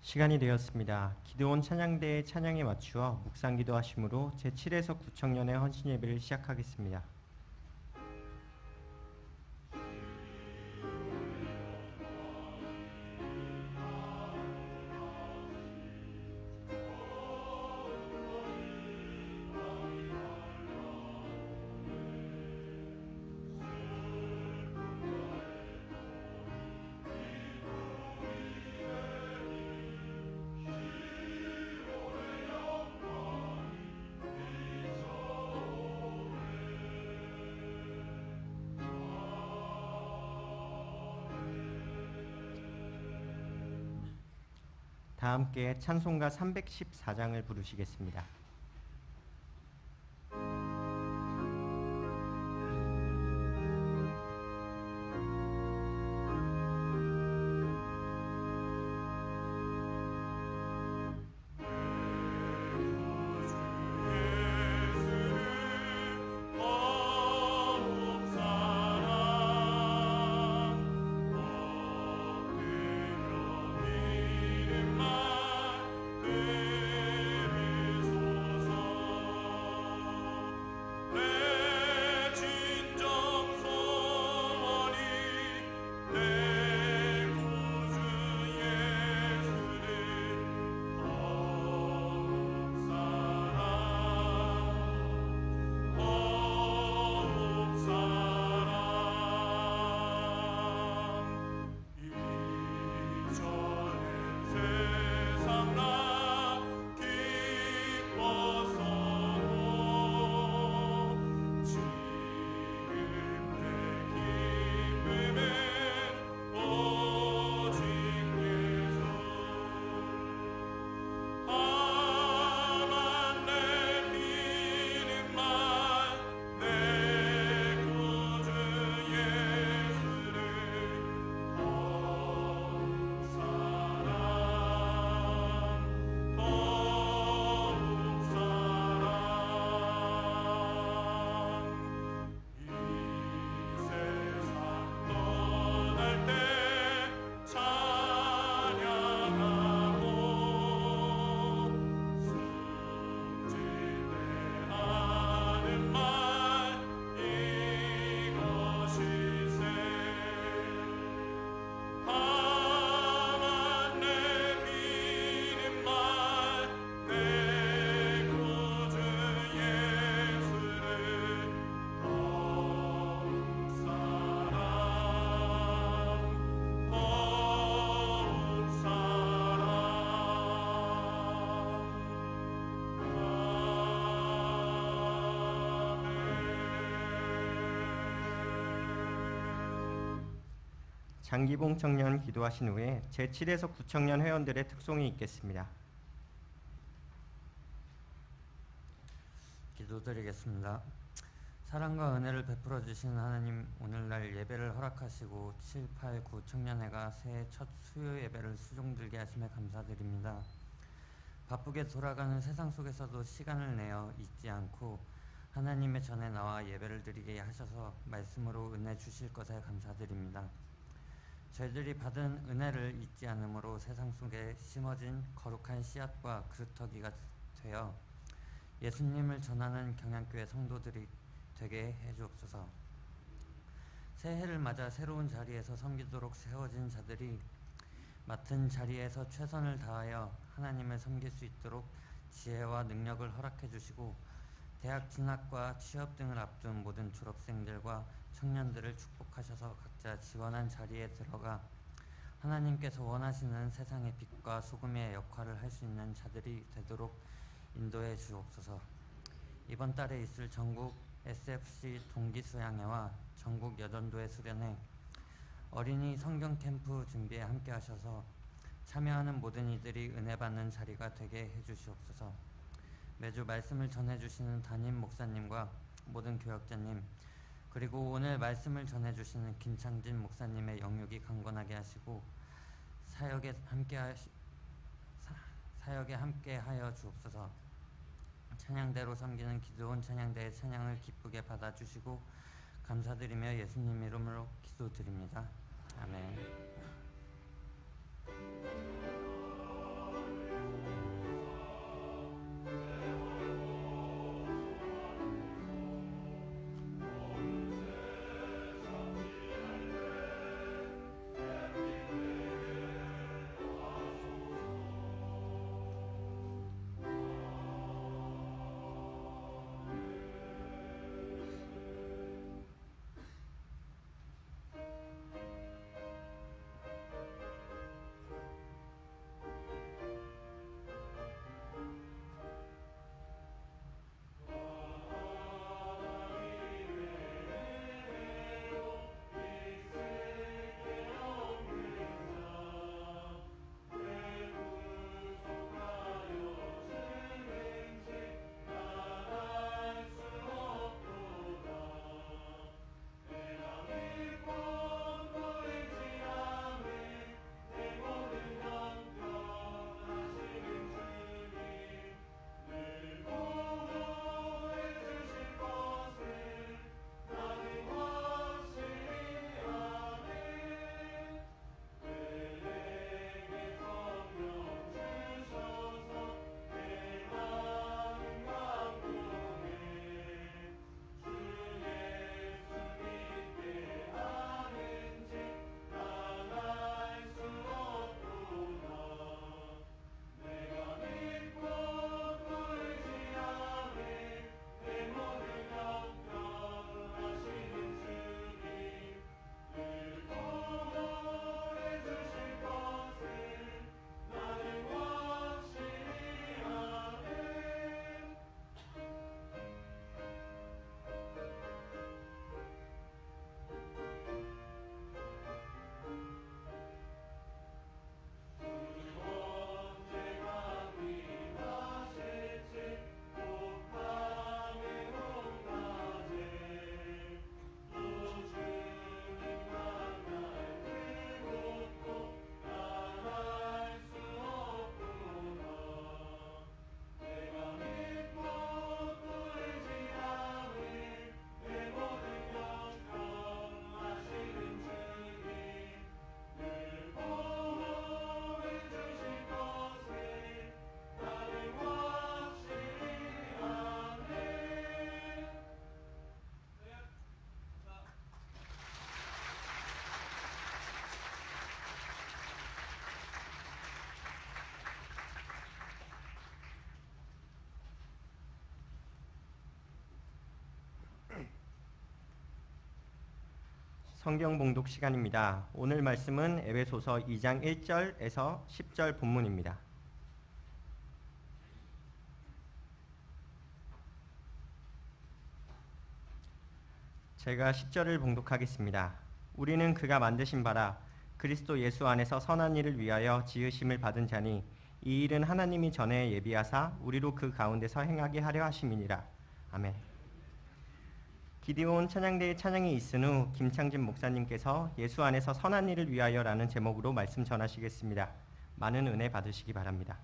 시간이 되었습니다. 기도원 찬양대의 찬양에 맞추어 묵상기도 하심으로 제7에서 구청년의 헌신 예배를 시작하겠습니다. 다 함께 찬송가 314장을 부르시겠습니다. 장기봉 청년 기도하신 후에 제7에서 구청년 회원들의 특송이 있겠습니다. 기도드리겠습니다. 사랑과 은혜를 베풀어 주신 하나님, 오늘날 예배를 허락하시고 7, 8, 9 청년회가 새해 첫 수요 예배를 수종들게 하심에 감사드립니다. 바쁘게 돌아가는 세상 속에서도 시간을 내어 잊지 않고 하나님의 전에 나와 예배를 드리게 하셔서 말씀으로 은혜 주실 것에 감사드립니다. 저희들이 받은 은혜를 잊지 않으므로 세상 속에 심어진 거룩한 씨앗과 그루터기가 되어 예수님을 전하는 경양교회 성도들이 되게 해주옵소서. 새해를 맞아 새로운 자리에서 섬기도록 세워진 자들이 맡은 자리에서 최선을 다하여 하나님을 섬길 수 있도록 지혜와 능력을 허락해 주시고, 대학 진학과 취업 등을 앞둔 모든 졸업생들과 청년들을 축복하셔서 각자 지원한 자리에 들어가 하나님께서 원하시는 세상의 빛과 소금의 역할을 할 수 있는 자들이 되도록 인도해 주옵소서. 이번 달에 있을 전국 SFC 동기수양회와 전국 여전도회 수련회, 어린이 성경 캠프 준비에 함께 하셔서 참여하는 모든 이들이 은혜 받는 자리가 되게 해주시옵소서. 매주 말씀을 전해주시는 담임 목사님과 모든 교역자님, 그리고 오늘 말씀을 전해주시는 김창진 목사님의 영육이 강건하게 하시고 사역에 함께 하여 주옵소서. 찬양대로 섬기는 기도원 찬양대의 찬양을 기쁘게 받아주시고 감사드리며 예수님 이름으로 기도드립니다. 아멘. 성경 봉독 시간입니다. 오늘 말씀은 에베소서 2장 1절에서 10절 본문입니다. 제가 10절을 봉독하겠습니다. 우리는 그가 만드신 바라 그리스도 예수 안에서 선한 일을 위하여 지으심을 받은 자니 이 일은 하나님이 전에 예비하사 우리로 그 가운데서 행하게 하려 하심이니라. 아멘. 기드온 찬양대의 찬양이 있은 후 김창진 목사님께서 예수 안에서 선한 일을 위하여라는 제목으로 말씀 전하시겠습니다. 많은 은혜 받으시기 바랍니다.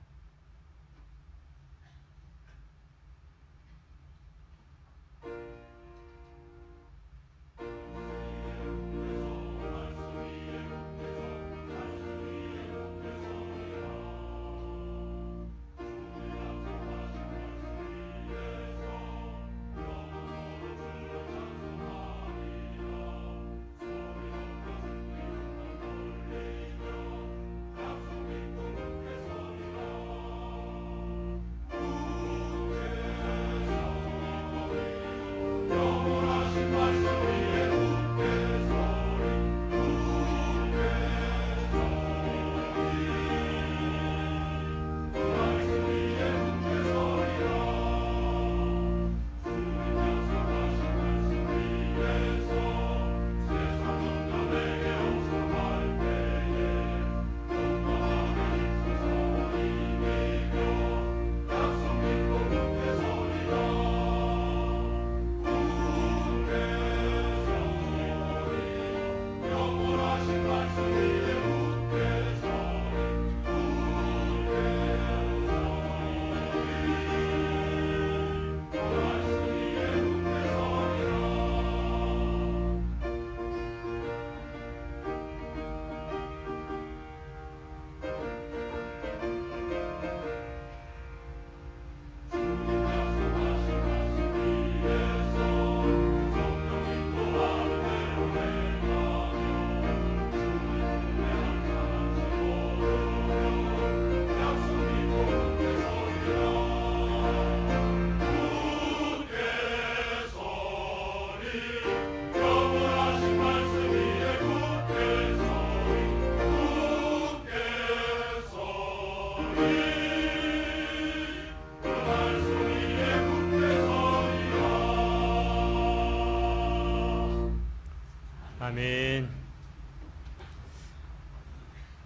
아멘.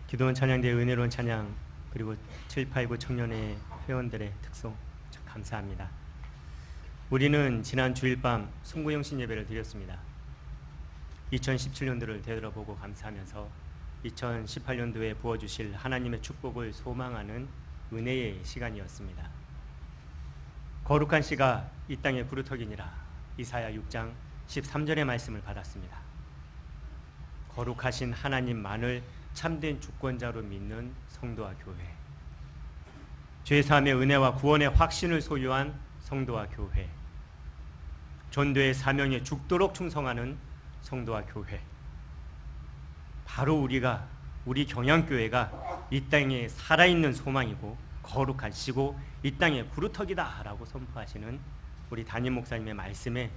기도원 찬양대의 은혜로운 찬양 그리고 789 청년회 회원들의 특송 참 감사합니다. 우리는 지난 주일 밤 송구영신 예배를 드렸습니다. 2017년도를 되돌아보고 감사하면서 2018년도에 부어주실 하나님의 축복을 소망하는 은혜의 시간이었습니다. 거룩한 씨가 이 땅의 구루터기니라 이사야 6장 13절의 말씀을 받았습니다. 거룩하신 하나님만을 참된 주권자로 믿는 성도와 교회, 죄사함의 은혜와 구원의 확신을 소유한 성도와 교회, 전도의 사명에 죽도록 충성하는 성도와 교회, 바로 우리 경양교회가 이 땅에 살아있는 소망이고 거룩한 씨고 이 땅의 구루터기다 라고 선포하시는 우리 담임 목사님의 말씀에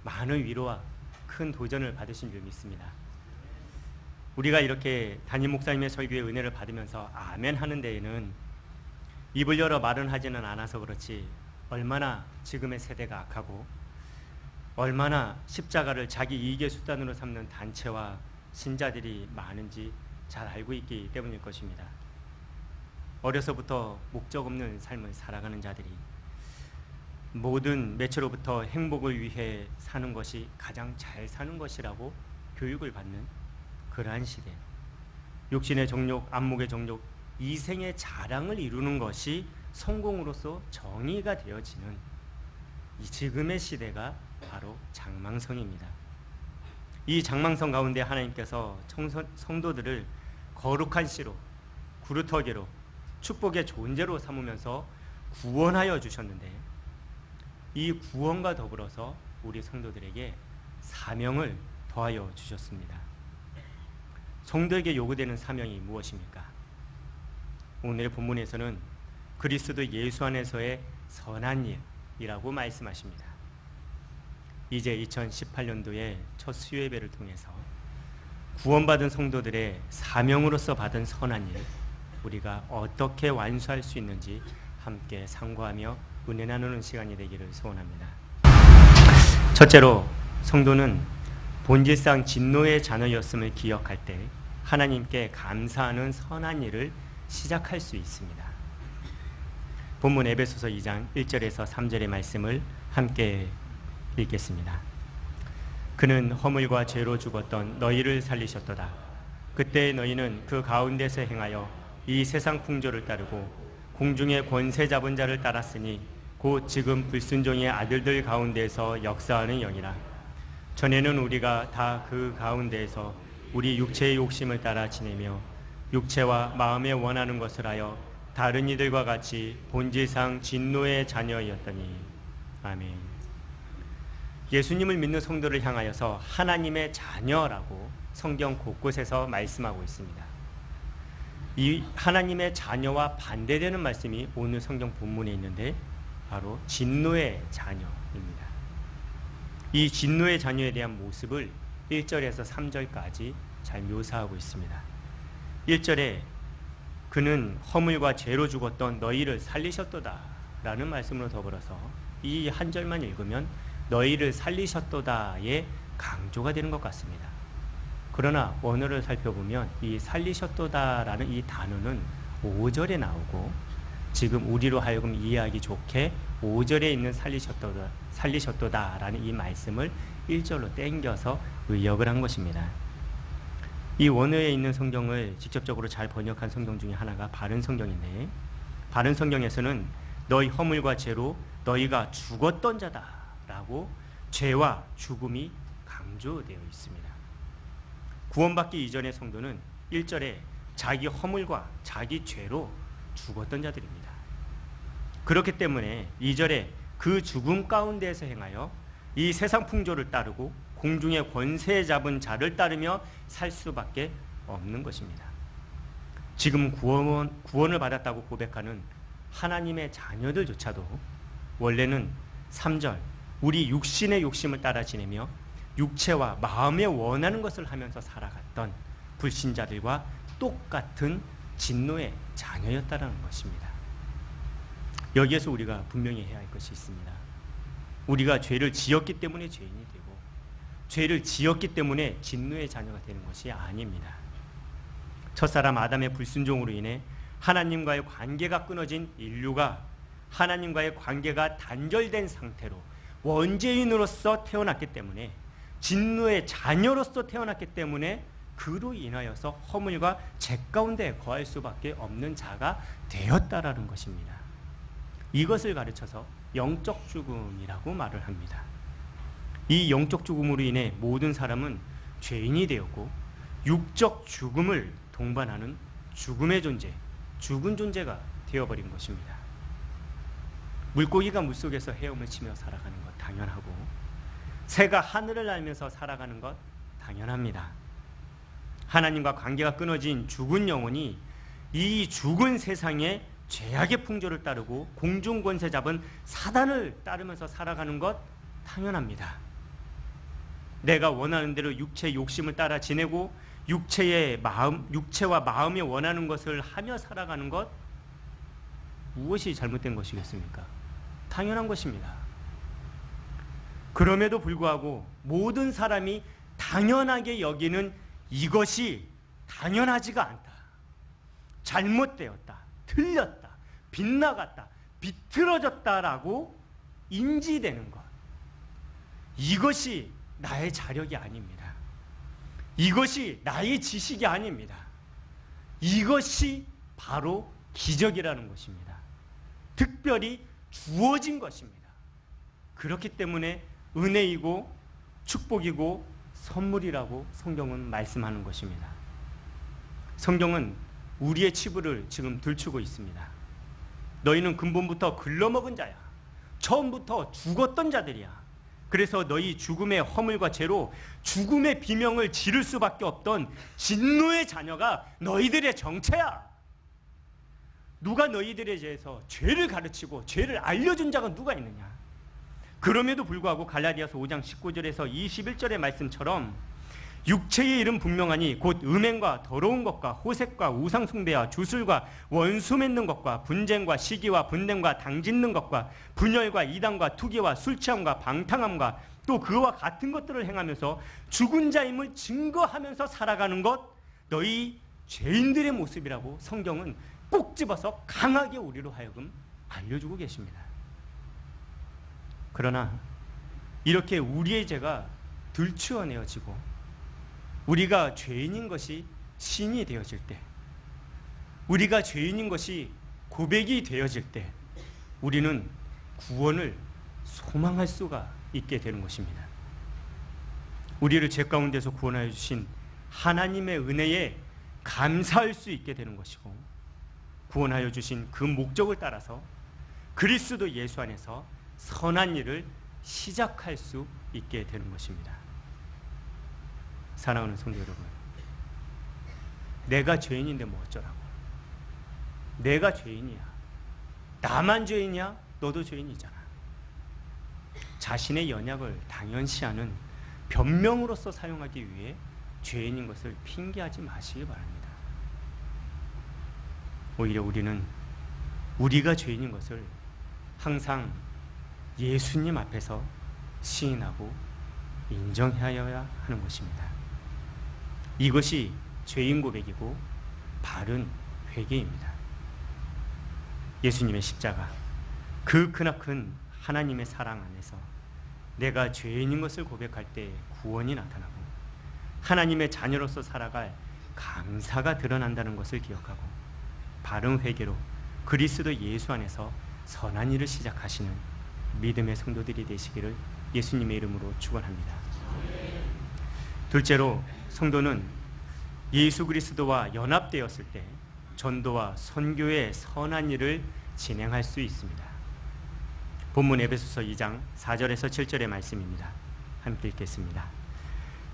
많은 위로와 큰 도전을 받으신 줄 믿습니다. 우리가 이렇게 담임 목사님의 설교의 은혜를 받으면서 아멘 하는 데에는 입을 열어 말은 하지는 않아서 그렇지 얼마나 지금의 세대가 악하고 얼마나 십자가를 자기 이익의 수단으로 삼는 단체와 신자들이 많은지 잘 알고 있기 때문일 것입니다. 어려서부터 목적 없는 삶을 살아가는 자들이 모든 매체로부터 행복을 위해 사는 것이 가장 잘 사는 것이라고 교육을 받는 그러한 시대, 육신의 정욕, 안목의 정욕, 이생의 자랑을 이루는 것이 성공으로서 정의가 되어지는 이 지금의 시대가 바로 장망성입니다. 이 장망성 가운데 하나님께서 성도들을 거룩한 씨로, 구루터기로, 축복의 존재로 삼으면서 구원하여 주셨는데 이 구원과 더불어서 우리 성도들에게 사명을 더하여 주셨습니다. 성도에게 요구되는 사명이 무엇입니까? 오늘의 본문에서는 그리스도 예수 안에서의 선한 일이라고 말씀하십니다. 이제 2018년도에 첫 수요예배를 통해서 구원받은 성도들의 사명으로서 받은 선한 일, 우리가 어떻게 완수할 수 있는지 함께 상고하며 은혜 나누는 시간이 되기를 소원합니다. 첫째로, 성도는 본질상 진노의 자녀였음을 기억할 때 하나님께 감사하는 선한 일을 시작할 수 있습니다. 본문 에베소서 2장 1절에서 3절의 말씀을 함께 읽겠습니다. 그는 허물과 죄로 죽었던 너희를 살리셨도다. 그때 너희는 그 가운데서 행하여 이 세상 풍조를 따르고 공중의 권세 잡은 자를 따랐으니 곧 지금 불순종의 아들들 가운데서 역사하는 영이라. 전에는 우리가 다 그 가운데에서 우리 육체의 욕심을 따라 지내며 육체와 마음에 원하는 것을 하여 다른 이들과 같이 본질상 진노의 자녀였더니. 아멘. 예수님을 믿는 성도를 향하여서 하나님의 자녀라고 성경 곳곳에서 말씀하고 있습니다. 이 하나님의 자녀와 반대되는 말씀이 오늘 성경 본문에 있는데 바로 진노의 자녀입니다. 이 진노의 자녀에 대한 모습을 1절에서 3절까지 잘 묘사하고 있습니다. 1절에 그는 허물과 죄로 죽었던 너희를 살리셨도다 라는 말씀으로 더불어서 이 한 절만 읽으면 너희를 살리셨도다의 강조가 되는 것 같습니다. 그러나 원어를 살펴보면 이 살리셨도다라는 이 단어는 5절에 나오고 지금 우리로 하여금 이해하기 좋게 5절에 있는 살리셨도다라는 이 말씀을 1절로 땡겨서 의역을 한 것입니다. 이 원어에 있는 성경을 직접적으로 잘 번역한 성경 중에 하나가 바른 성경인데, 바른 성경에서는 너희 허물과 죄로 너희가 죽었던 자다라고 죄와 죽음이 강조되어 있습니다. 구원받기 이전의 성도는 1절에 자기 허물과 자기 죄로 죽었던 자들입니다. 그렇기 때문에 2절에 그 죽음 가운데에서 행하여 이 세상 풍조를 따르고 공중의 권세 잡은 자를 따르며 살 수밖에 없는 것입니다. 지금 구원을 받았다고 고백하는 하나님의 자녀들조차도 원래는 3절 우리 육신의 욕심을 따라 지내며 육체와 마음에 원하는 것을 하면서 살아갔던 불신자들과 똑같은 진노의 자녀였다는 것입니다. 여기에서 우리가 분명히 해야 할 것이 있습니다. 우리가 죄를 지었기 때문에 죄인이 되고 죄를 지었기 때문에 진노의 자녀가 되는 것이 아닙니다. 첫사람 아담의 불순종으로 인해 하나님과의 관계가 끊어진 인류가 하나님과의 관계가 단절된 상태로 원죄인으로서 태어났기 때문에 진노의 자녀로서 태어났기 때문에 그로 인하여서 허물과 죄 가운데 거할 수밖에 없는 자가 되었다라는 것입니다. 이것을 가르쳐서 영적 죽음이라고 말을 합니다. 이 영적 죽음으로 인해 모든 사람은 죄인이 되었고 육적 죽음을 동반하는 죽음의 존재, 죽은 존재가 되어버린 것입니다. 물고기가 물속에서 헤엄을 치며 살아가는 것 당연하고 새가 하늘을 날면서 살아가는 것 당연합니다. 하나님과 관계가 끊어진 죽은 영혼이 이 죽은 세상에 죄악의 풍조를 따르고 공중 권세 잡은 사단을 따르면서 살아가는 것 당연합니다. 내가 원하는 대로 육체의 욕심을 따라 지내고 육체와 마음이 원하는 것을 하며 살아가는 것 무엇이 잘못된 것이겠습니까? 당연한 것입니다. 그럼에도 불구하고 모든 사람이 당연하게 여기는 이것이 당연하지가 않다. 잘못되었다. 틀렸다. 빗나갔다. 비틀어졌다라고 인지되는 것. 이것이 나의 자력이 아닙니다. 이것이 나의 지식이 아닙니다. 이것이 바로 기적이라는 것입니다. 특별히 주어진 것입니다. 그렇기 때문에 은혜이고 축복이고 선물이라고 성경은 말씀하는 것입니다. 성경은 우리의 치부를 지금 들추고 있습니다. 너희는 근본부터 글러먹은 자야. 처음부터 죽었던 자들이야. 그래서 너희 죽음의 허물과 죄로 죽음의 비명을 지를 수밖에 없던 진노의 자녀가 너희들의 정체야. 누가 너희들에 대해서 죄를 가르치고 죄를 알려준 자가 누가 있느냐. 그럼에도 불구하고 갈라디아서 5장 19절에서 21절의 말씀처럼 육체의 일은 분명하니 곧 음행과 더러운 것과 호색과 우상숭배와 주술과 원수 맺는 것과 분쟁과 시기와 분냄과 당짓는 것과 분열과 이단과 투기와 술취함과 방탕함과 또 그와 같은 것들을 행하면서 죽은 자임을 증거하면서 살아가는 것, 너희 죄인들의 모습이라고 성경은 꼭 집어서 강하게 우리로 하여금 알려주고 계십니다. 그러나 이렇게 우리의 죄가 들추어내어지고 우리가 죄인인 것이 신이 되어질 때, 우리가 죄인인 것이 고백이 되어질 때 우리는 구원을 소망할 수가 있게 되는 것입니다. 우리를 죄 가운데서 구원하여 주신 하나님의 은혜에 감사할 수 있게 되는 것이고, 구원하여 주신 그 목적을 따라서 그리스도 예수 안에서 선한 일을 시작할 수 있게 되는 것입니다. 사랑하는 성도 여러분, 내가 죄인인데 뭐 어쩌라고? 내가 죄인이야. 나만 죄인이야? 너도 죄인이잖아. 자신의 연약을 당연시하는 변명으로서 사용하기 위해 죄인인 것을 핑계하지 마시기 바랍니다. 오히려 우리는 우리가 죄인인 것을 항상 예수님 앞에서 시인하고 인정하여야 하는 것입니다. 이것이 죄인 고백이고 바른 회개입니다. 예수님의 십자가, 그 크나큰 하나님의 사랑 안에서 내가 죄인인 것을 고백할 때 구원이 나타나고 하나님의 자녀로서 살아갈 감사가 드러난다는 것을 기억하고 바른 회개로 그리스도 예수 안에서 선한 일을 시작하시는 믿음의 성도들이 되시기를 예수님의 이름으로 축원합니다. 둘째로, 성도는 예수 그리스도와 연합되었을 때 전도와 선교의 선한 일을 진행할 수 있습니다. 본문 에베소서 2장 4절에서 7절의 말씀입니다. 함께 읽겠습니다.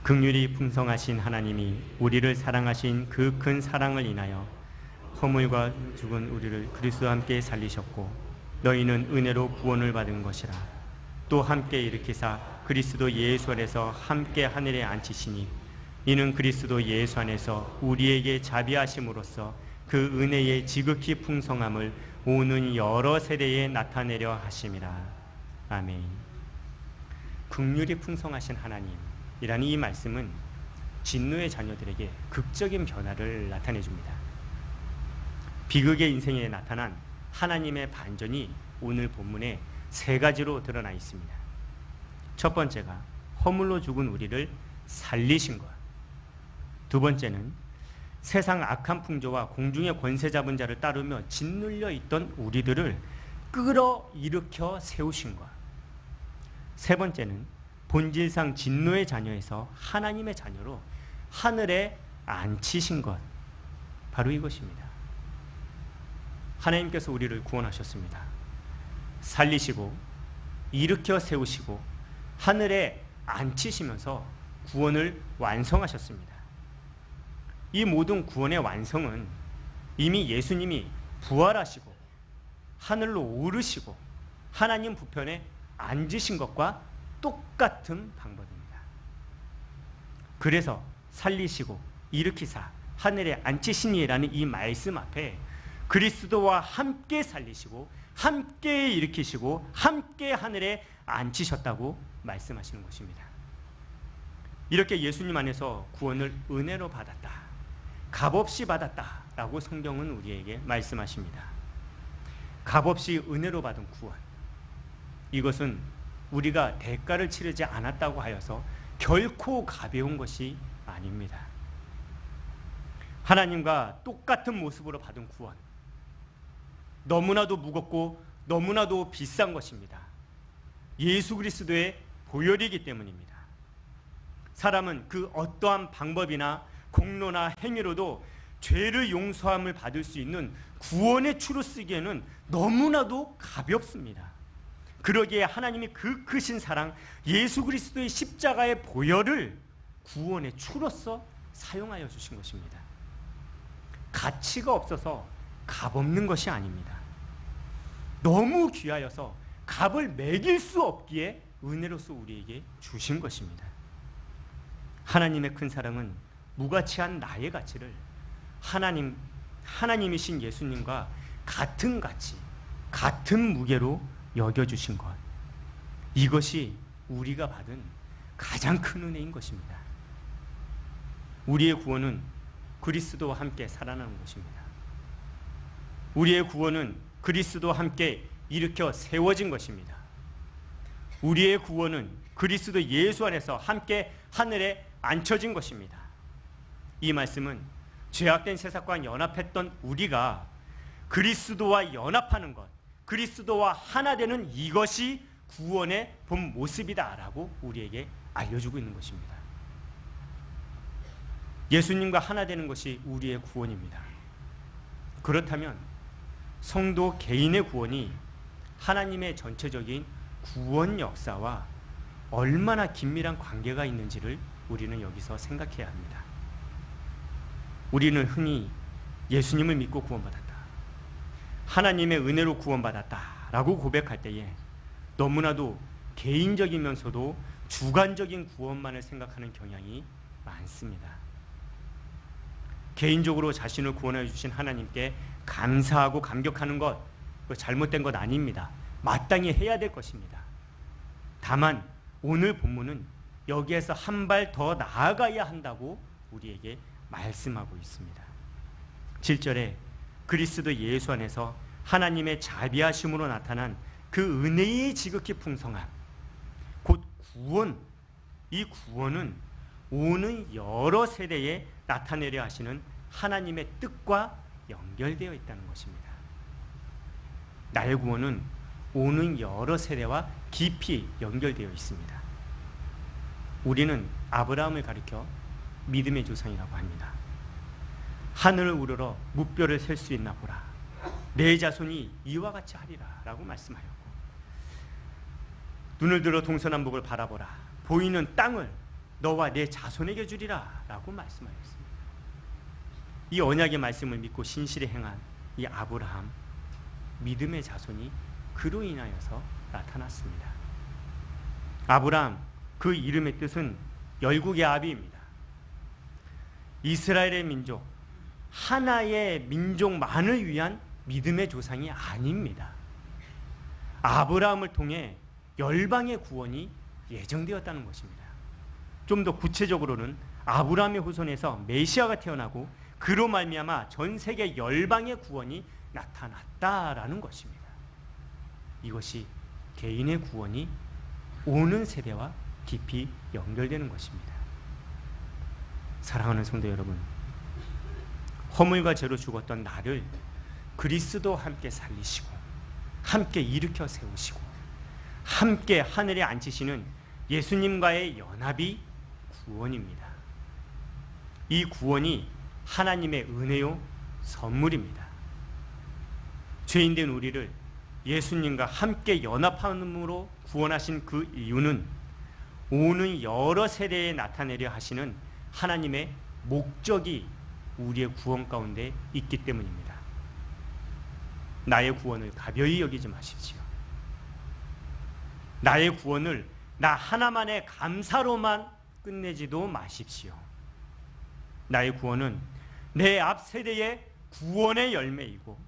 긍휼이 풍성하신 하나님이 우리를 사랑하신 그 큰 사랑을 인하여 허물과 죽은 우리를 그리스도와 함께 살리셨고 너희는 은혜로 구원을 받은 것이라. 또 함께 일으키사 그리스도 예수 안에서 함께 하늘에 앉히시니 이는 그리스도 예수 안에서 우리에게 자비하심으로써 그 은혜의 지극히 풍성함을 오는 여러 세대에 나타내려 하심이라. 아멘. 긍휼이 풍성하신 하나님이라는 이 말씀은 진노의 자녀들에게 극적인 변화를 나타내 줍니다. 비극의 인생에 나타난 하나님의 반전이 오늘 본문에 세 가지로 드러나 있습니다. 첫 번째가 허물로 죽은 우리를 살리신 것. 두 번째는 세상 악한 풍조와 공중의 권세 잡은 자를 따르며 짓눌려 있던 우리들을 끌어일으켜 세우신 것. 세 번째는 본질상 진노의 자녀에서 하나님의 자녀로 하늘에 앉히신 것. 바로 이것입니다. 하나님께서 우리를 구원하셨습니다. 살리시고 일으켜 세우시고 하늘에 앉히시면서 구원을 완성하셨습니다. 이 모든 구원의 완성은 이미 예수님이 부활하시고 하늘로 오르시고 하나님 부편에 앉으신 것과 똑같은 방법입니다. 그래서 살리시고 일으키사 하늘에 앉히시니라는 이 말씀 앞에 그리스도와 함께 살리시고 함께 일으키시고 함께 하늘에 앉히셨다고 말씀하시는 것입니다. 이렇게 예수님 안에서 구원을 은혜로 받았다, 값없이 받았다라고 성경은 우리에게 말씀하십니다. 값없이 은혜로 받은 구원, 이것은 우리가 대가를 치르지 않았다고 하여서 결코 가벼운 것이 아닙니다. 하나님과 똑같은 모습으로 받은 구원, 너무나도 무겁고 너무나도 비싼 것입니다. 예수 그리스도의 보혈이기 때문입니다. 사람은 그 어떠한 방법이나 공로나 행위로도 죄를 용서함을 받을 수 있는 구원의 추로 쓰기에는 너무나도 가볍습니다. 그러기에 하나님이 그 크신 사랑 예수 그리스도의 십자가의 보혈을 구원의 추로서 사용하여 주신 것입니다. 가치가 없어서 값없는 것이 아닙니다. 너무 귀하여서 값을 매길 수 없기에 은혜로서 우리에게 주신 것입니다. 하나님의 큰 사랑은 무가치한 나의 가치를 하나님이신 예수님과 같은 가치, 같은 무게로 여겨주신 것, 이것이 우리가 받은 가장 큰 은혜인 것입니다. 우리의 구원은 그리스도와 함께 살아나는 것입니다. 우리의 구원은 그리스도와 함께 일으켜 세워진 것입니다. 우리의 구원은 그리스도 예수 안에서 함께 하늘에 앉혀진 것입니다. 이 말씀은 죄악된 세상과 연합했던 우리가 그리스도와 연합하는 것, 그리스도와 하나 되는 이것이 구원의 본 모습이다라고 우리에게 알려주고 있는 것입니다. 예수님과 하나 되는 것이 우리의 구원입니다. 그렇다면 성도 개인의 구원이 하나님의 전체적인 구원 역사와 얼마나 긴밀한 관계가 있는지를 우리는 여기서 생각해야 합니다. 우리는 흔히 예수님을 믿고 구원받았다, 하나님의 은혜로 구원받았다라고 고백할 때에 너무나도 개인적이면서도 주관적인 구원만을 생각하는 경향이 많습니다. 개인적으로 자신을 구원해 주신 하나님께 감사하고 감격하는 것, 그거 잘못된 것 아닙니다. 마땅히 해야 될 것입니다. 다만 오늘 본문은 여기에서 한 발 더 나아가야 한다고 우리에게 말씀하고 있습니다. 7절에 그리스도 예수 안에서 하나님의 자비하심으로 나타난 그 은혜의 지극히 풍성함, 곧 구원, 이 구원은 오는 여러 세대에 나타내려 하시는 하나님의 뜻과 연결되어 있다는 것입니다. 나의 구원은 오는 여러 세대와 깊이 연결되어 있습니다. 우리는 아브라함을 가리켜 믿음의 조상이라고 합니다. 하늘을 우러러 무뼈를 셀 수 있나 보라, 내 자손이 이와 같이 하리라 라고 말씀하였고, 눈을 들어 동서남북을 바라보라, 보이는 땅을 너와 내 자손에게 주리라 라고 말씀하였습니다. 이 언약의 말씀을 믿고 신실히 행한 이 아브라함, 믿음의 자손이 그로 인하여서 나타났습니다. 아브라함, 그 이름의 뜻은 열국의 아비입니다. 이스라엘의 민족, 하나의 민족만을 위한 믿음의 조상이 아닙니다. 아브라함을 통해 열방의 구원이 예정되었다는 것입니다. 좀 더 구체적으로는 아브라함의 후손에서 메시아가 태어나고 그로 말미암아 전 세계 열방의 구원이 나타났다라는 것입니다. 이것이 개인의 구원이 오는 세대와 깊이 연결되는 것입니다. 사랑하는 성도 여러분, 허물과 죄로 죽었던 나를 그리스도와 함께 살리시고 함께 일으켜 세우시고 함께 하늘에 앉히시는 예수님과의 연합이 구원입니다. 이 구원이 하나님의 은혜요 선물입니다. 죄인된 우리를 예수님과 함께 연합함으로 구원하신 그 이유는 오는 여러 세대에 나타내려 하시는 하나님의 목적이 우리의 구원 가운데 있기 때문입니다. 나의 구원을 가벼이 여기지 마십시오. 나의 구원을 나 하나만의 감사로만 끝내지도 마십시오. 나의 구원은 내 앞 세대의 구원의 열매이고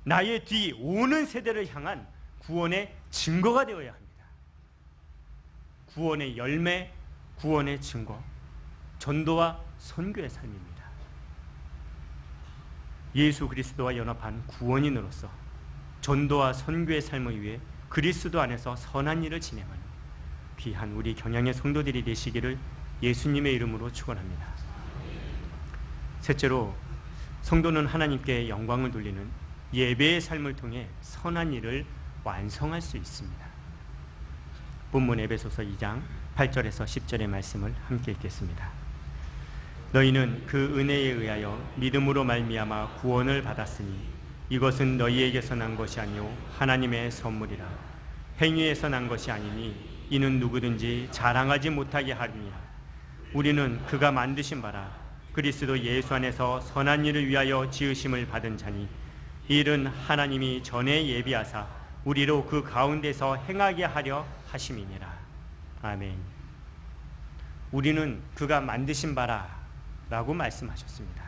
나의 뒤 오는 세대를 향한 구원의 증거가 되어야 합니다. 구원의 열매, 구원의 증거, 전도와 선교의 삶입니다. 예수 그리스도와 연합한 구원인으로서 전도와 선교의 삶을 위해 그리스도 안에서 선한 일을 진행하는 귀한 우리 경양의 성도들이 되시기를 예수님의 이름으로 축원합니다. 셋째로, 성도는 하나님께 영광을 돌리는 예배의 삶을 통해 선한 일을 완성할 수 있습니다. 본문 에베소서 2장 8절에서 10절의 말씀을 함께 읽겠습니다. 너희는 그 은혜에 의하여 믿음으로 말미암아 구원을 받았으니 이것은 너희에게서 난 것이 아니요 하나님의 선물이라. 행위에서 난 것이 아니니 이는 누구든지 자랑하지 못하게 하리니라. 우리는 그가 만드신 바라 그리스도 예수 안에서 선한 일을 위하여 지으심을 받은 자니 이 일은 하나님이 전에 예비하사 우리로 그 가운데서 행하게 하려 하심이니라. 아멘. 우리는 그가 만드신 바라 라고 말씀하셨습니다.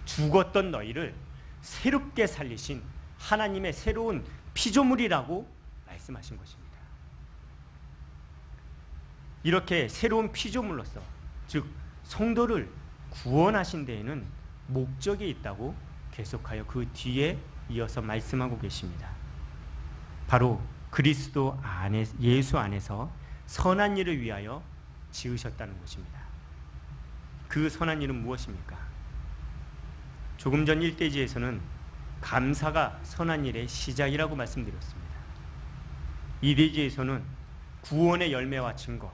죽었던 너희를 새롭게 살리신 하나님의 새로운 피조물이라고 말씀하신 것입니다. 이렇게 새로운 피조물로서, 즉 성도를 구원하신 데에는 목적이 있다고 계속하여 그 뒤에 이어서 말씀하고 계십니다. 바로 그리스도 안에, 예수 안에서 선한 일을 위하여 지으셨다는 것입니다. 그 선한 일은 무엇입니까? 조금 전 1대지에서는 감사가 선한 일의 시작이라고 말씀드렸습니다. 2대지에서는 구원의 열매와 증거,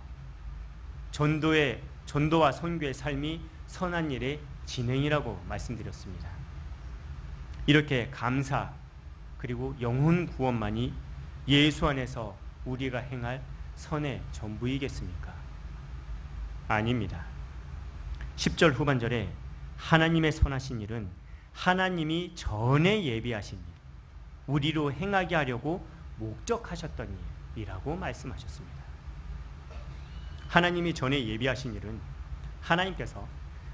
전도와 선교의 삶이 선한 일의 진행이라고 말씀드렸습니다. 이렇게 감사 그리고 영혼 구원만이 예수 안에서 우리가 행할 선의 전부이겠습니까? 아닙니다. 10절 후반절에 하나님의 선하신 일은 하나님이 전에 예비하신 일, 우리로 행하게 하려고 목적하셨던 일이라고 말씀하셨습니다. 하나님이 전에 예비하신 일은 하나님께서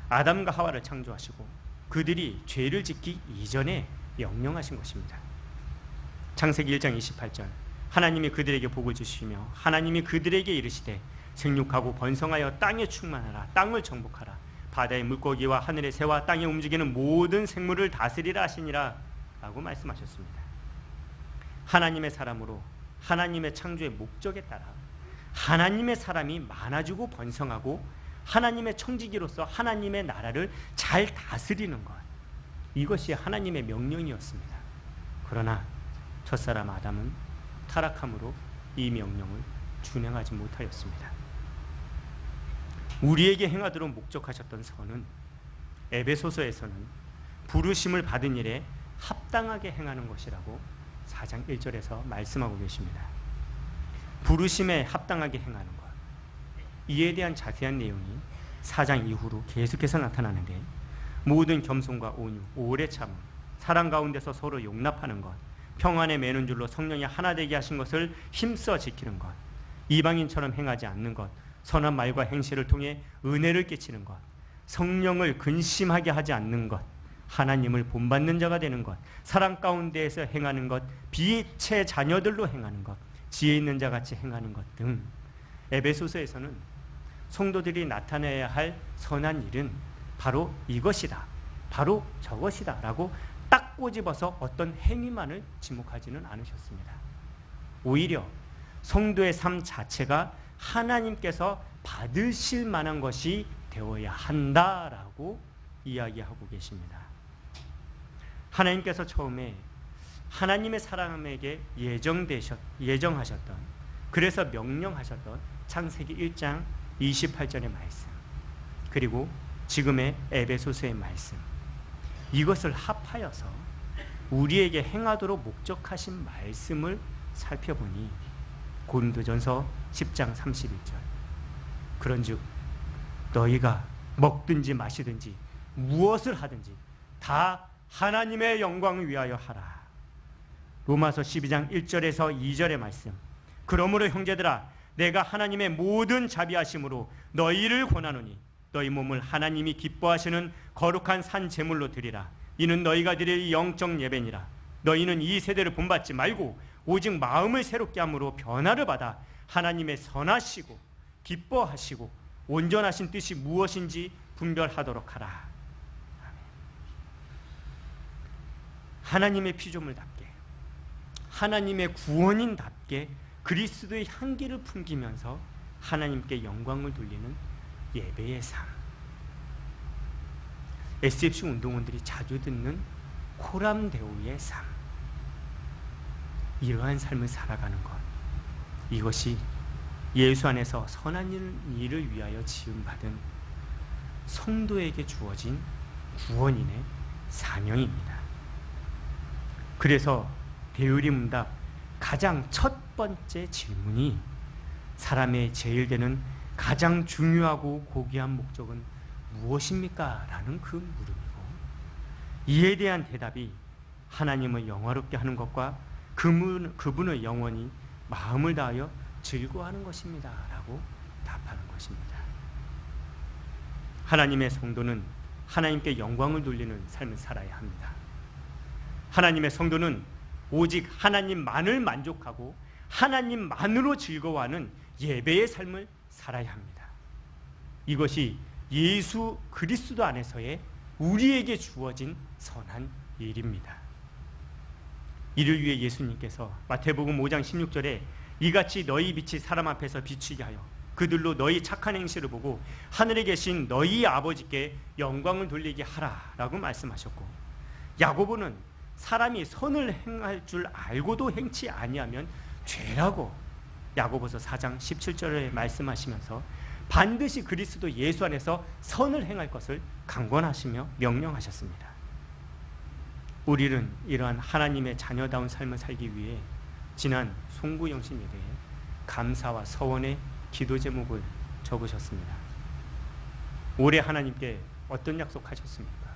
아담과 하와를 창조하시고 그들이 죄를 짓기 이전에 명령하신 것입니다. 창세기 1장 28절, 하나님이 그들에게 복을 주시며 하나님이 그들에게 이르시되 생육하고 번성하여 땅에 충만하라, 땅을 정복하라, 바다의 물고기와 하늘의 새와 땅에 움직이는 모든 생물을 다스리라 하시니라 라고 말씀하셨습니다. 하나님의 사람으로 하나님의 창조의 목적에 따라 하나님의 사람이 많아지고 번성하고 하나님의 청지기로서 하나님의 나라를 잘 다스리는 것, 이것이 하나님의 명령이었습니다. 그러나 첫사람 아담은 타락함으로 이 명령을 준행하지 못하였습니다. 우리에게 행하도록 목적하셨던 선은 에베소서에서는 부르심을 받은 일에 합당하게 행하는 것이라고 4장 1절에서 말씀하고 계십니다. 부르심에 합당하게 행하는 것, 이에 대한 자세한 내용이 4장 이후로 계속해서 나타나는데, 모든 겸손과 온유, 오래 참음, 사랑 가운데서 서로 용납하는 것, 평안에 매는 줄로 성령이 하나 되게 하신 것을 힘써 지키는 것, 이방인처럼 행하지 않는 것, 선한 말과 행실을 통해 은혜를 끼치는 것, 성령을 근심하게 하지 않는 것, 하나님을 본받는 자가 되는 것, 사랑 가운데에서 행하는 것, 비체 자녀들로 행하는 것, 지혜 있는 자같이 행하는 것 등 에베소서에서는 성도들이 나타내야 할 선한 일은 바로 이것이다, 바로 저것이다 라고 딱 꼬집어서 어떤 행위만을 지목하지는 않으셨습니다. 오히려 성도의 삶 자체가 하나님께서 받으실 만한 것이 되어야 한다라고 이야기하고 계십니다. 하나님께서 처음에 하나님의 사람에게 예정하셨던, 그래서 명령하셨던 창세기 1장 28절의 말씀, 그리고 지금의 에베소서의 말씀, 이것을 합하여서 우리에게 행하도록 목적하신 말씀을 살펴보니 고린도전서 10장 31절, 그런즉 너희가 먹든지 마시든지 무엇을 하든지 다 하나님의 영광을 위하여 하라. 로마서 12장 1절에서 2절의 말씀, 그러므로 형제들아 내가 하나님의 모든 자비하심으로 너희를 권하노니 너희 몸을 하나님이 기뻐하시는 거룩한 산 제물로 드리라. 이는 너희가 드릴 영적 예배니라. 너희는 이 세대를 본받지 말고 오직 마음을 새롭게 함으로 변화를 받아 하나님의 선하시고 기뻐하시고 온전하신 뜻이 무엇인지 분별하도록 하라. 하나님의 피조물답게, 하나님의 구원인답게 그리스도의 향기를 풍기면서 하나님께 영광을 돌리는 예배의 삶. SFC 운동원들이 자주 듣는 코람데오의 삶. 이러한 삶을 살아가는 것, 이것이 예수 안에서 선한 일을 위하여 지음받은 성도에게 주어진 구원인의 사명입니다. 그래서 대의리 문답 가장 첫 번째 질문이 사람의 제일 되는 가장 중요하고 고귀한 목적은 무엇입니까? 라는 그 물음이고, 이에 대한 대답이 하나님을 영화롭게 하는 것과 그분을 영원히 마음을 다하여 즐거워하는 것입니다 라고 답하는 것입니다. 하나님의 성도는 하나님께 영광을 돌리는 삶을 살아야 합니다. 하나님의 성도는 오직 하나님만을 만족하고 하나님만으로 즐거워하는 예배의 삶을 살아야 합니다. 이것이 예수 그리스도 안에서의 우리에게 주어진 선한 일입니다. 이를 위해 예수님께서 마태복음 5장 16절에 이같이 너희 빛이 사람 앞에서 비추게 하여 그들로 너희 착한 행실을 보고 하늘에 계신 너희 아버지께 영광을 돌리게 하라라고 말씀하셨고, 야고보는 사람이 선을 행할 줄 알고도 행치 아니하면 죄라고 야고보서 4장 17절에 말씀하시면서 반드시 그리스도 예수 안에서 선을 행할 것을 강권하시며 명령하셨습니다. 우리는 이러한 하나님의 자녀다운 삶을 살기 위해 지난 송구영신 예배에 감사와 서원의 기도 제목을 적으셨습니다. 올해 하나님께 어떤 약속하셨습니까?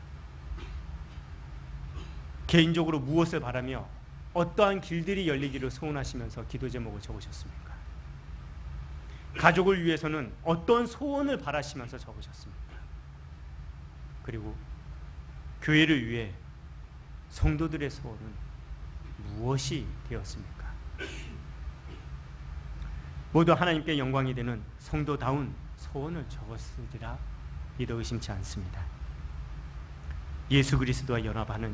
개인적으로 무엇을 바라며 어떠한 길들이 열리기를 소원하시면서 기도 제목을 적으셨습니까? 가족을 위해서는 어떤 소원을 바라시면서 적으셨습니까? 그리고 교회를 위해 성도들의 소원은 무엇이 되었습니까? 모두 하나님께 영광이 되는 성도다운 소원을 적었으리라 믿어 의심치 않습니다. 예수 그리스도와 연합하는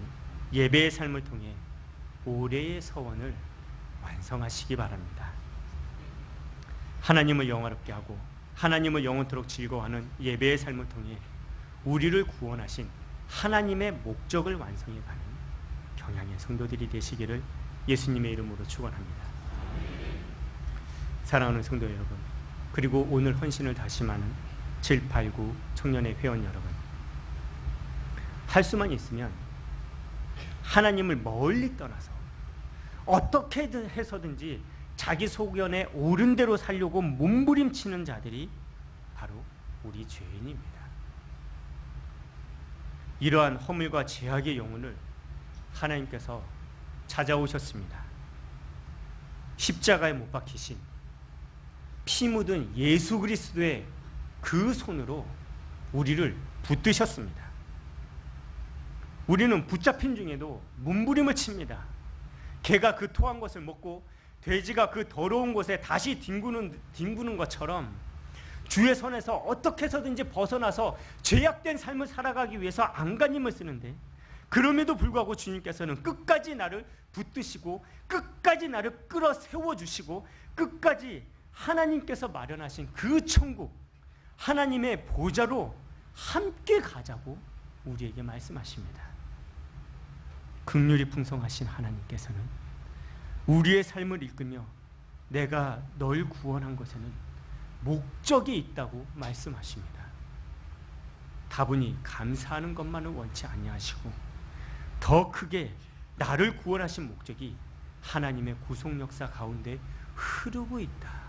예배의 삶을 통해 올해의 소원을 완성하시기 바랍니다. 하나님을 영화롭게 하고 하나님을 영원토록 즐거워하는 예배의 삶을 통해 우리를 구원하신 하나님의 목적을 완성해가는 경향의 성도들이 되시기를 예수님의 이름으로 축원합니다. 사랑하는 성도 여러분, 그리고 오늘 헌신을 다짐하는 789 청년의 회원 여러분, 할 수만 있으면 하나님을 멀리 떠나서 어떻게 해서든지 자기 소견에 옳은 대로 살려고 몸부림치는 자들이 바로 우리 죄인입니다. 이러한 허물과 죄악의 영혼을 하나님께서 찾아오셨습니다. 십자가에 못 박히신 피 묻은 예수 그리스도의 그 손으로 우리를 붙드셨습니다. 우리는 붙잡힌 중에도 몸부림을 칩니다. 개가 그 토한 것을 먹고 돼지가 그 더러운 곳에 다시 뒹구는 것처럼 주의 손에서 어떻게 해서든지 벗어나서 죄악된 삶을 살아가기 위해서 안간힘을 쓰는데, 그럼에도 불구하고 주님께서는 끝까지 나를 붙드시고 끝까지 나를 끌어 세워주시고 끝까지 하나님께서 마련하신 그 천국, 하나님의 보좌로 함께 가자고 우리에게 말씀하십니다. 긍휼이 풍성하신 하나님께서는 우리의 삶을 이끌며 내가 널 구원한 것에는 목적이 있다고 말씀하십니다. 다분히 감사하는 것만을 원치 아니하시고 더 크게 나를 구원하신 목적이 하나님의 구속 역사 가운데 흐르고 있다,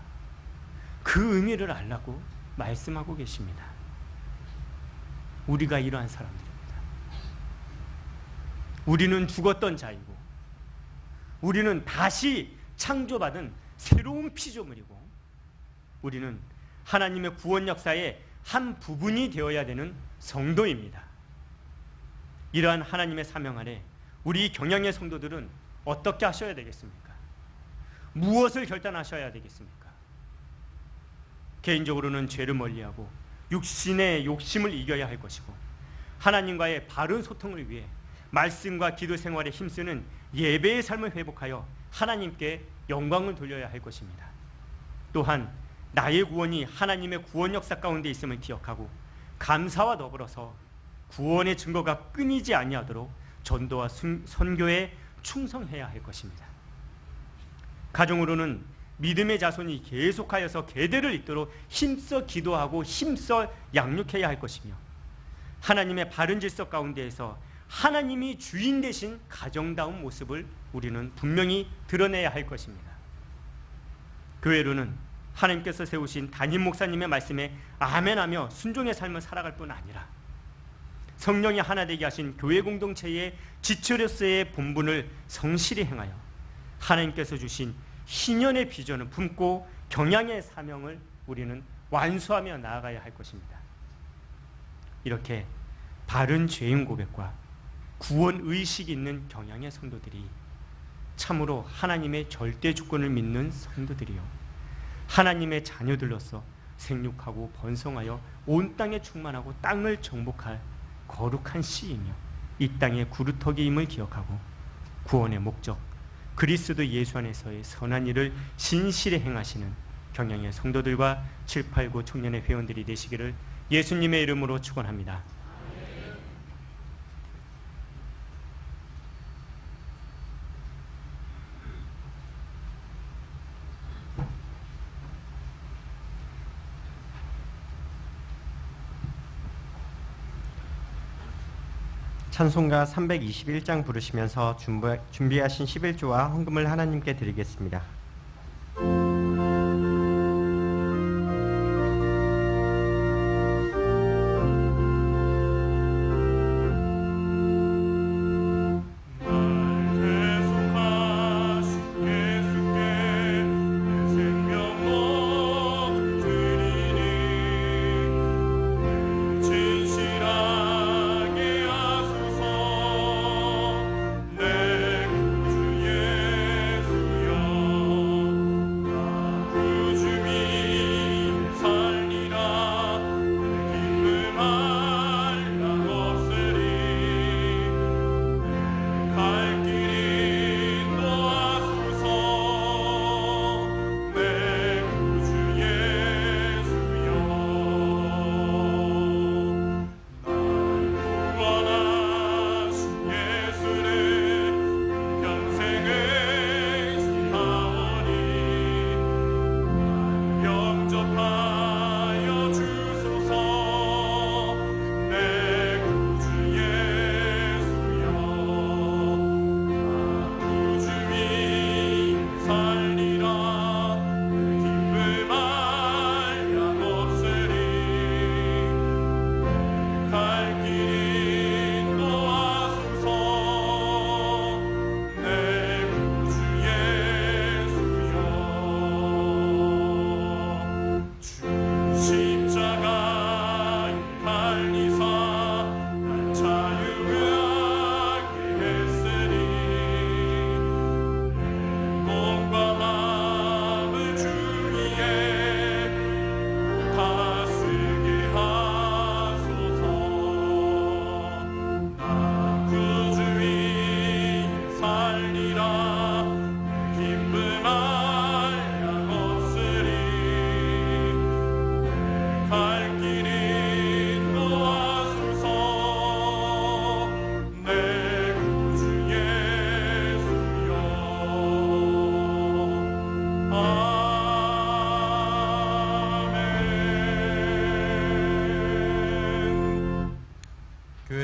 그 의미를 알라고 말씀하고 계십니다. 우리가 이러한 사람들입니다. 우리는 죽었던 자이고 우리는 다시 창조받은 새로운 피조물이고 우리는 하나님의 구원 역사의 한 부분이 되어야 되는 성도입니다. 이러한 하나님의 사명 아래 우리 경양의 성도들은 어떻게 하셔야 되겠습니까? 무엇을 결단하셔야 되겠습니까? 개인적으로는 죄를 멀리하고 육신의 욕심을 이겨야 할 것이고, 하나님과의 바른 소통을 위해 말씀과 기도 생활에 힘쓰는 예배의 삶을 회복하여 하나님께 영광을 돌려야 할 것입니다. 또한 나의 구원이 하나님의 구원 역사 가운데 있음을 기억하고 감사와 더불어서 구원의 증거가 끊이지 아니하도록 전도와 선교에 충성해야 할 것입니다. 가정으로는 믿음의 자손이 계속하여서 계대를 잇도록 힘써 기도하고 힘써 양육해야 할 것이며, 하나님의 바른 질서 가운데에서 하나님이 주인 되신 가정다운 모습을 우리는 분명히 드러내야 할 것입니다. 교회로는 하나님께서 세우신 담임 목사님의 말씀에 아멘하며 순종의 삶을 살아갈 뿐 아니라 성령이 하나 되게 하신 교회 공동체의 지체로서의 본분을 성실히 행하여 하나님께서 주신 희년의 비전을 품고 경양의 사명을 우리는 완수하며 나아가야 할 것입니다. 이렇게 바른 죄인 고백과 구원 의식 있는 경향의 성도들이 참으로 하나님의 절대 주권을 믿는 성도들이요, 하나님의 자녀들로서 생육하고 번성하여 온 땅에 충만하고 땅을 정복할 거룩한 씨이며 이 땅의 구루터기임을 기억하고 구원의 목적 그리스도 예수 안에서의 선한 일을 신실히 행하시는 경향의 성도들과 789 청년의 회원들이 되시기를 예수님의 이름으로 축원합니다. 찬송가 321장 부르시면서 준비하신 11조와 헌금을 하나님께 드리겠습니다.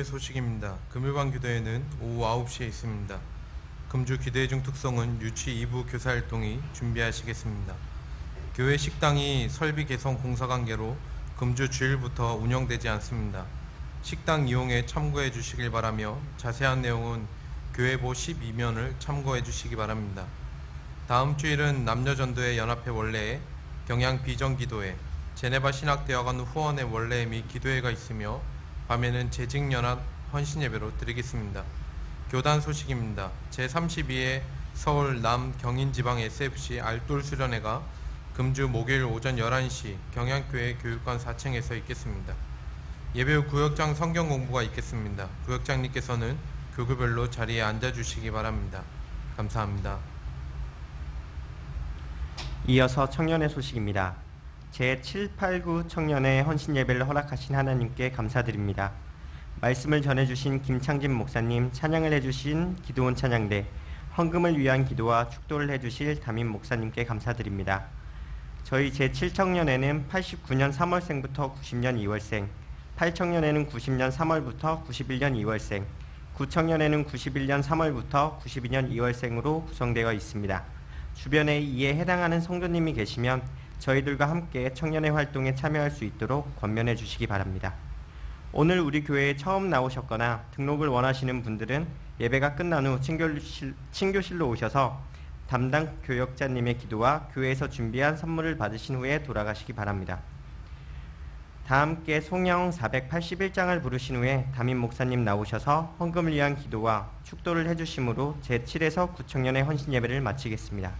소식입니다. 금요관 교대회는 오후 9시에 있습니다. 금주 기대회 중 특성은 유치 2부 교사활동이 준비하시겠습니다. 교회 식당이 설비 개선 공사 관계로 금주 주일부터 운영되지 않습니다. 식당 이용에 참고해 주시길 바라며 자세한 내용은 교회보 12면을 참고해 주시기 바랍니다. 다음 주일은 남녀전도회 연합회 원래에 경양 비전기도회, 제네바 신학대학원 후원회 원래회 및 기도회가 있으며 밤에는 재직연합 헌신예배로 드리겠습니다. 교단 소식입니다. 제32회 서울 남경인지방 SFC 알돌 수련회가 금주 목요일 오전 11시 경양교회 교육관 4층에서 있겠습니다. 예배 후 구역장 성경 공부가 있겠습니다. 구역장님께서는 교구별로 자리에 앉아주시기 바랍니다. 감사합니다. 이어서 청년의 소식입니다. 제789 청년의 헌신 예배를 허락하신 하나님께 감사드립니다. 말씀을 전해주신 김창진 목사님, 찬양을 해주신 기도원 찬양대, 헌금을 위한 기도와 축도를 해주실 담임 목사님께 감사드립니다. 저희 제7청년회는 89년 3월생부터 90년 2월생, 8청년회는 90년 3월부터 91년 2월생, 9청년회는 91년 3월부터 92년 2월생으로 구성되어 있습니다. 주변에 이에 해당하는 성도님이 계시면 저희들과 함께 청년회 활동에 참여할 수 있도록 권면해 주시기 바랍니다. 오늘 우리 교회에 처음 나오셨거나 등록을 원하시는 분들은 예배가 끝난 후 친교실로 오셔서 담당 교역자님의 기도와 교회에서 준비한 선물을 받으신 후에 돌아가시기 바랍니다. 다 함께 송영 481장을 부르신 후에 담임 목사님 나오셔서 헌금을 위한 기도와 축도를 해주심으로 제7에서 구청년의 헌신 예배를 마치겠습니다.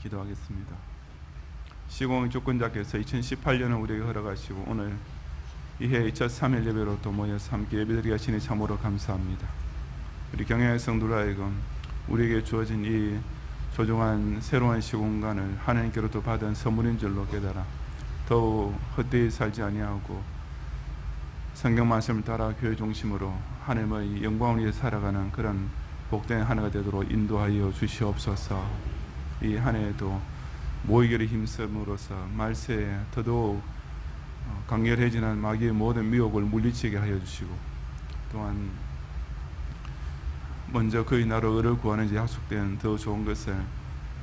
기도하겠습니다. 시공 주권자께서 2018년을 우리에게 허락하시고 오늘 이해 첫 3일 예배로 또 모여서 함께 예배드리게 하시니 참으로 감사합니다. 우리 경영의 성도로 하여금 우리에게 주어진 이 소중한 새로운 시공간을 하나님께로부터 받은 선물인 줄로 깨달아 더욱 헛되이 살지 아니하고 성경 말씀을 따라 교회 중심으로 하나님의 영광을 위해 살아가는 그런 복된 한 해가 되도록 인도하여 주시옵소서. 이 한 해에도 모이기를 힘쓰므로써 말세에 더더욱 강렬해지는 마귀의 모든 미혹을 물리치게 하여 주시고, 또한 먼저 그의 나라 의를 구하는 데 약속된 더 좋은 것을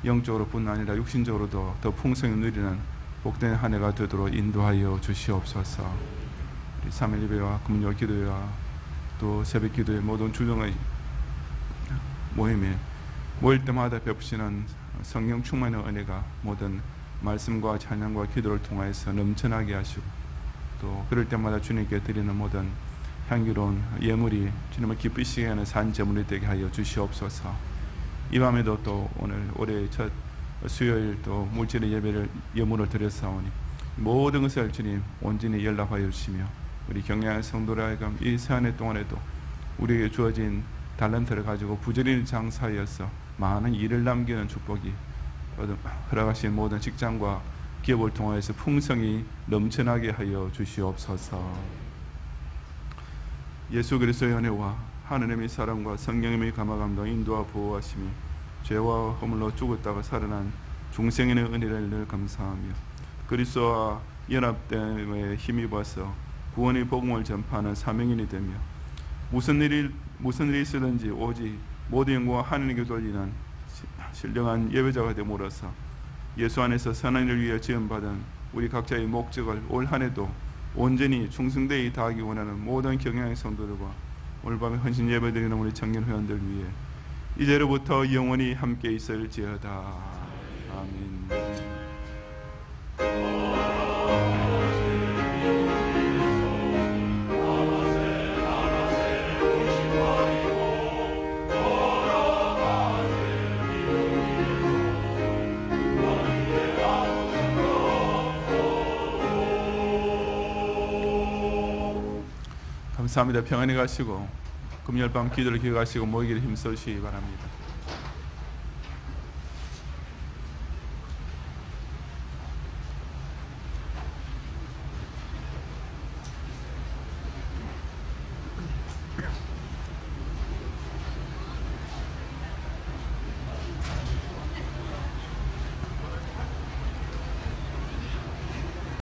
영적으로 뿐 아니라 육신적으로도 더 풍성히 누리는 복된 한 해가 되도록 인도하여 주시옵소서. 우리 3일 예배와 금요 기도회와 또 새벽 기도회 모든 주정의 모임에 모일 때마다 베푸시는 성령 충만의 은혜가 모든 말씀과 찬양과 기도를 통하여서 넘쳐나게 하시고, 또 그럴 때마다 주님께 드리는 모든 향기로운 예물이 주님을 기쁘시게 하는 산 제물이 되게 하여 주시옵소서. 이 밤에도 또 오늘 올해 첫 수요일 또 물질의 예배를 예물을 드렸사오니 모든 것을 주님 온전히 연락하여 주시며, 우리 경량한 성도라 하여금 이 세 한 해 동안에도 우리에게 주어진 달란트를 가지고 부지런히 장사하여서 많은 일을 남기는 축복이 허락하신 모든 직장과 기업을 통하여서 풍성히 넘쳐나게 하여 주시옵소서. 예수 그리스도의 은혜와 하느님의 사랑과 성령님의 감화감동 인도와 보호하심이 죄와 허물로 죽었다가 살아난 중생인의 은혜를 늘 감사하며, 그리스도와 연합됨에 힘입어서 구원의 복음을 전파하는 사명인이 되며, 무슨 일이 있으든지 오직 모든 영광과 하느님께 돌리는 신령한 예배자가 됨으로써 예수 안에서 선한 일을 위해 지음받은 우리 각자의 목적을 올 한 해도 온전히 충성되이 다하기 원하는 모든 경향의 성도들과 오늘 밤에 헌신 예배드리는 우리 청년 회원들 위해 이제로부터 영원히 함께 있을지어다. 아멘. 감사합니다. 평안히 가시고 금요일 밤 기도를 기억하시고 모이기를 힘쓰시기 바랍니다.